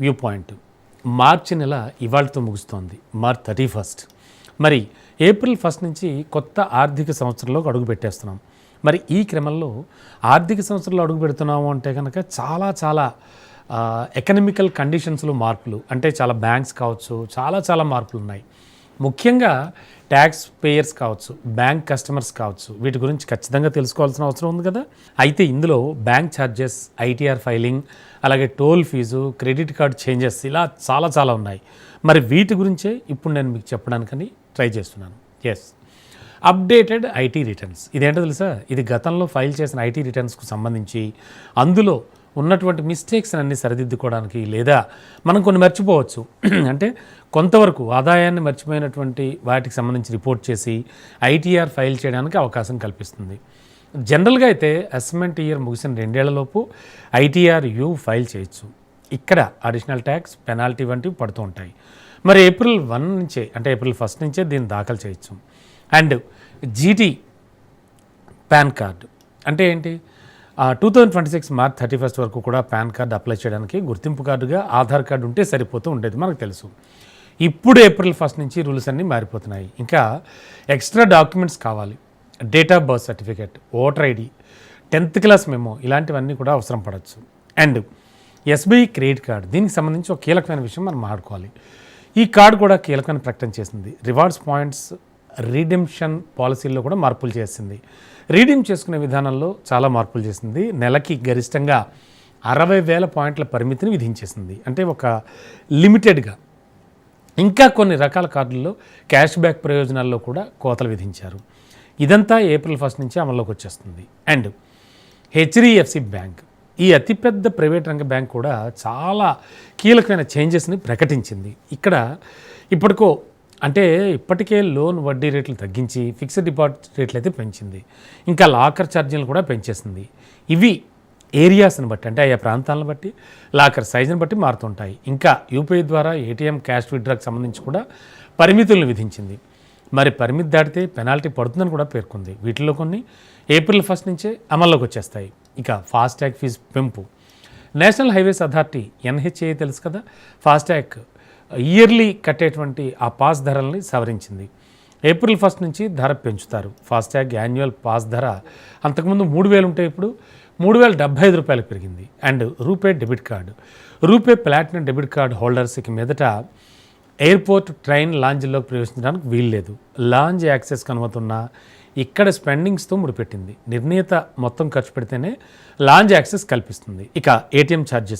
View point. మార్చి నెల ఇవాళతో ముగుస్తోంది. March 31. మరి April 1 నుంచి కొత్త ఆర్థిక సంవత్సరంలోకి అడుగు పెట్టేస్తున్నాం. మరి ఈ క్రమంలో ఆర్థిక సంవత్సరంలో అడుగు పెడుతున్నాము అంటే కనుక చాలా ఎకనామికల్ కండిషన్స్లో మార్పులు, అంటే చాలా బ్యాంక్స్ కావచ్చు, చాలా మార్పులు ఉన్నాయి. ముఖ్యంగా ట్యాక్స్ పేయర్స్ కావచ్చు, బ్యాంక్ కస్టమర్స్ కావచ్చు, వీటి గురించి ఖచ్చితంగా తెలుసుకోవాల్సిన అవసరం ఉంది కదా. అయితే ఇందులో బ్యాంక్ ఛార్జెస్, ఐటీఆర్ ఫైలింగ్, అలాగే toll fee, credit card changes, ఇలా చాలా ఉన్నాయి. మరి వీటి గురించే ఇప్పుడు నేను మీకు చెప్పడానికని ట్రై చేస్తున్నాను. Yes, updated IT returns. ఇదేంటో తెలుసా? ఇది గతంలో ఫైల్ చేసిన ఐటీ రిటర్న్స్కు సంబంధించి అందులో ఉన్నటువంటి మిస్టేక్స్ అన్ని సరిదిద్దుకోవడానికి, లేదా మనం కొన్ని మర్చిపోవచ్చు అంటే కొంతవరకు ఆదాయాన్ని మర్చిపోయినటువంటి వాటికి సంబంధించి రిపోర్ట్ చేసి ఐటీఆర్ ఫైల్ చేయడానికి అవకాశం కల్పిస్తుంది. జనరల్గా అయితే అసెస్మెంట్ ఇయర్ ముగిసిన 2 ఏళ్లలోపు ఐటీఆర్ యూ ఫైల్ చేయొచ్చు. ఇక్కడ అడిషనల్ ట్యాక్స్, పెనాల్టీ వంటివి పడుతూ ఉంటాయి. మరి ఏప్రిల్ 1 నుంచే, అంటే ఏప్రిల్ 1 నుంచే దీన్ని దాఖలు చేయొచ్చు. అండ్ జీటీ పాన్ కార్డు అంటే ఏంటి? 2026 మార్చ్ 31 వరకు కూడా పాన్ కార్డు అప్లై చేయడానికి గుర్తింపు కార్డుగా ఆధార్ కార్డు ఉంటే సరిపోతూ ఉండేది, మనకు తెలుసు. ఇప్పుడు ఏప్రిల్ 1 నుంచి రూల్స్ అన్నీ మారిపోతున్నాయి. ఇంకా ఎక్స్ట్రా డాక్యుమెంట్స్ కావాలి. Date of birth certificate, voter ID, 10th class memo, ఇలాంటివన్నీ కూడా అవసరం పడవచ్చు. అండ్ ఎస్బీఐ క్రెడిట్ కార్డు, దీనికి సంబంధించి ఒక కీలకమైన విషయం మనం మాట్లాడుకోవాలి. ఈ కార్డు కూడా కీలకమైన ప్రకటన చేసింది. రివార్డ్స్ పాయింట్స్ రీడెంప్షన్ పాలసీల్లో కూడా మార్పులు చేసింది. రీడీమ్ చేసుకునే విధానంలో చాలా మార్పులు చేసింది. నెలకి గరిష్టంగా 60,000 పాయింట్ల పరిమితిని విధించేసింది, అంటే ఒక లిమిటెడ్గా. ఇంకా కొన్ని రకాల కార్డుల్లో క్యాష్ బ్యాక్ ప్రయోజనాల్లో కూడా కోతలు విధించారు. ఇదంతా ఏప్రిల్ 1 నుంచి అమల్లోకి వచ్చేస్తుంది. అండ్ హెచ్డిఎఫ్సి బ్యాంక్, ఈ అతిపెద్ద ప్రైవేట్ రంగ బ్యాంక్ కూడా చాలా కీలకమైన చేంజెస్ని ప్రకటించింది. ఇక్కడ ఇప్పటికే లోన్ వడ్డీ రేట్లు తగ్గించి ఫిక్స్డ్ డిపాజిట్ రేట్లు అయితే పెంచింది. ఇంకా లాకర్ ఛార్జీలు కూడా పెంచేసింది. ఇవి ఏరియాస్ని బట్టి, అంటే ఆయా ప్రాంతాలను బట్టి, లాకర్ సైజుని బట్టి మారుతుంటాయి. ఇంకా యూపీఐ ద్వారా ఏటీఎం క్యాష్ విత్డ్రాకి సంబంధించి కూడా పరిమితులను విధించింది. మరి పరిమితి దాటితే పెనాల్టీ పడుతుందని కూడా పేర్కొంది. వీటిలో కొన్ని ఏప్రిల్ 1 నుంచే అమల్లోకి వచ్చేస్తాయి. ఇక ఫాస్ట్యాగ్ ఫీజు పెంపు. నేషనల్ హైవేస్ అథారిటీ, ఎన్హెచ్ఏ తెలుసు కదా, ఫాస్ట్యాగ్ ఇయర్లీ కట్టేటువంటి ఆ పాస్ ధరల్ని సవరించింది. ఏప్రిల్ 1 నుంచి ధర పెంచుతారు. ఫాస్ట్యాగ్ యాన్యువల్ పాస్ ధర అంతకుముందు 3,000 ఉంటే ఇప్పుడు 3,075 రూపాయలకు పెరిగింది. And RuPay debit card, RuPay platinum debit card హోల్డర్స్కి మీదట ఎయిర్పోర్ట్, ట్రైన్ లాంజ్లోకి ప్రవేశించడానికి వీల్లేదు. లాంజ్ యాక్సెస్కి అనుమతి ఉన్నా ఇక్కడ స్పెండింగ్స్తో ముడిపెట్టింది. నిర్ణీత మొత్తం ఖర్చు పెడితేనే లాంజ్ యాక్సెస్ కల్పిస్తుంది. ఇక ఏటీఎం ఛార్జెస్,